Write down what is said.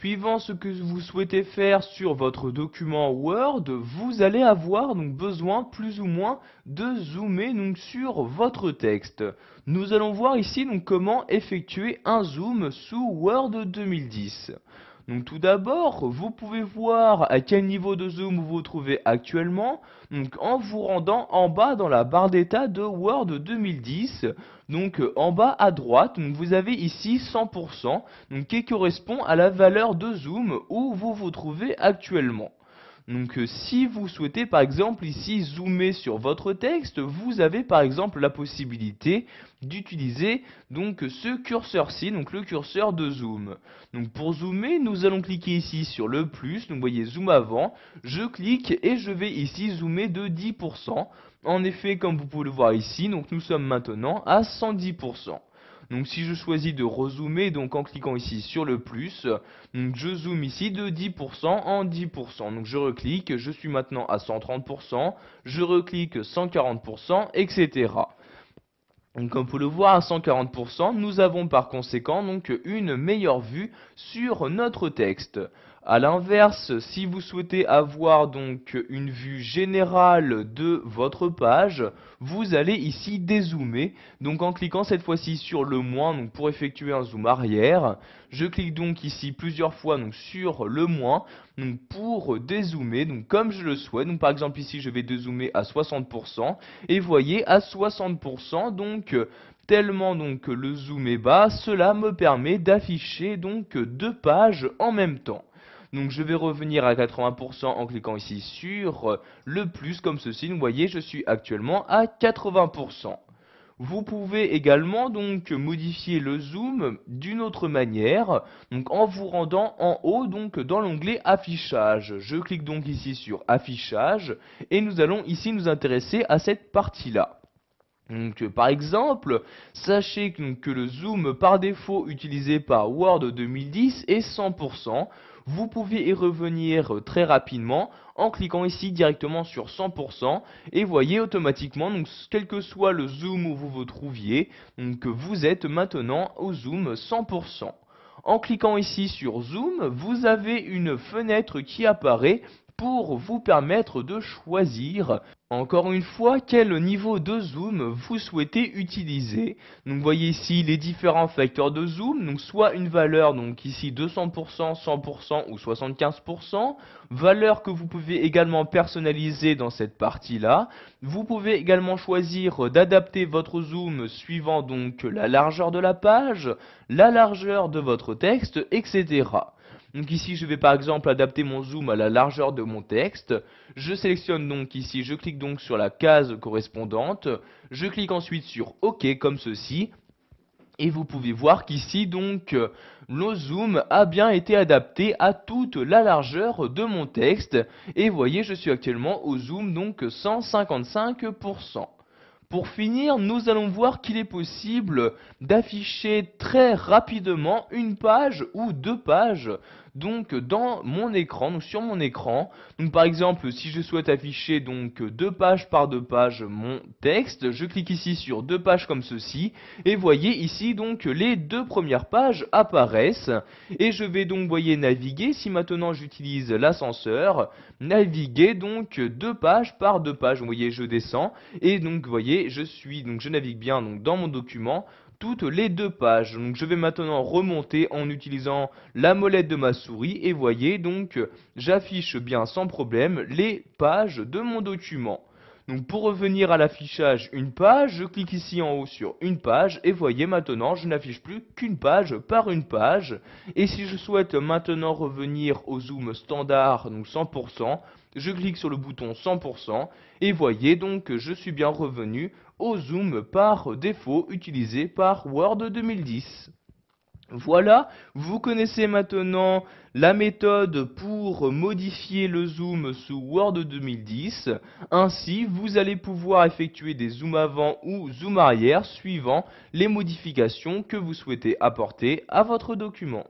suivant ce que vous souhaitez faire sur votre document Word, vous allez avoir donc besoin plus ou moins de zoomer donc sur votre texte. Nous allons voir ici donc comment effectuer un zoom sous Word 2010. Donc tout d'abord, vous pouvez voir à quel niveau de zoom vous vous trouvez actuellement, donc en vous rendant en bas dans la barre d'état de Word 2010, donc en bas à droite, donc vous avez ici 100%, donc qui correspond à la valeur de zoom où vous vous trouvez actuellement. Donc si vous souhaitez par exemple ici zoomer sur votre texte, vous avez par exemple la possibilité d'utiliser donc ce curseur-ci, donc le curseur de zoom. Donc pour zoomer, nous allons cliquer ici sur le plus, donc vous voyez zoom avant, je clique et je vais ici zoomer de 10%. En effet, comme vous pouvez le voir ici, donc nous sommes maintenant à 110%. Donc si je choisis de rezoomer, donc en cliquant ici sur le plus, donc je zoome ici de 10% en 10%. Donc je reclique, je suis maintenant à 130%, je reclique 140%, etc. Donc comme vous pouvez le voir à 140%, nous avons par conséquent donc une meilleure vue sur notre texte. A l'inverse, si vous souhaitez avoir donc une vue générale de votre page, vous allez ici dézoomer. Donc en cliquant cette fois-ci sur le moins donc pour effectuer un zoom arrière, je clique donc ici plusieurs fois donc sur le moins donc pour dézoomer donc comme je le souhaite. Donc par exemple ici je vais dézoomer à 60% et voyez à 60% donc tellement donc le zoom est bas, cela me permet d'afficher donc deux pages en même temps. Donc je vais revenir à 80% en cliquant ici sur le plus comme ceci. Donc vous voyez, je suis actuellement à 80%. Vous pouvez également donc modifier le zoom d'une autre manière, donc en vous rendant en haut donc dans l'onglet affichage. Je clique donc ici sur affichage et nous allons ici nous intéresser à cette partie-là. Donc, par exemple, sachez que le zoom par défaut utilisé par Word 2010 est 100%. Vous pouvez y revenir très rapidement en cliquant ici directement sur 100% et voyez automatiquement, donc, quel que soit le zoom où vous vous trouviez, donc, vous êtes maintenant au zoom 100%. En cliquant ici sur Zoom, vous avez une fenêtre qui apparaît pour vous permettre de choisir encore une fois quel niveau de zoom vous souhaitez utiliser. Donc vous voyez ici les différents facteurs de zoom, donc soit une valeur donc ici 200%, 100% ou 75%, valeur que vous pouvez également personnaliser dans cette partie-là. Vous pouvez également choisir d'adapter votre zoom suivant donc la largeur de la page, la largeur de votre texte, etc. Donc ici je vais par exemple adapter mon zoom à la largeur de mon texte. Je sélectionne donc ici, je clique donc sur la case correspondante. Je clique ensuite sur OK comme ceci. Et vous pouvez voir qu'ici donc le zoom a bien été adapté à toute la largeur de mon texte. Et vous voyez je suis actuellement au zoom donc 155%. Pour finir, nous allons voir qu'il est possible d'afficher très rapidement une page ou deux pages donc dans mon écran, donc sur mon écran. Donc par exemple, si je souhaite afficher donc deux pages par deux pages mon texte, je clique ici sur deux pages comme ceci et voyez ici donc les deux premières pages apparaissent et je vais donc voyez naviguer. Si maintenant j'utilise l'ascenseur, naviguer donc deux pages par deux pages. Vous voyez, je descends et donc vous voyez je navigue bien donc dans mon document toutes les deux pages. Donc je vais maintenant remonter en utilisant la molette de ma souris et voyez donc j'affiche bien sans problème les pages de mon document. Donc pour revenir à l'affichage une page, je clique ici en haut sur une page et voyez maintenant je n'affiche plus qu'une page par une page. Et si je souhaite maintenant revenir au zoom standard, donc 100%, je clique sur le bouton 100% et voyez donc que je suis bien revenu au zoom par défaut utilisé par Word 2010. Voilà, vous connaissez maintenant la méthode pour modifier le zoom sous Word 2010. Ainsi, vous allez pouvoir effectuer des zooms avant ou zoom arrière suivant les modifications que vous souhaitez apporter à votre document.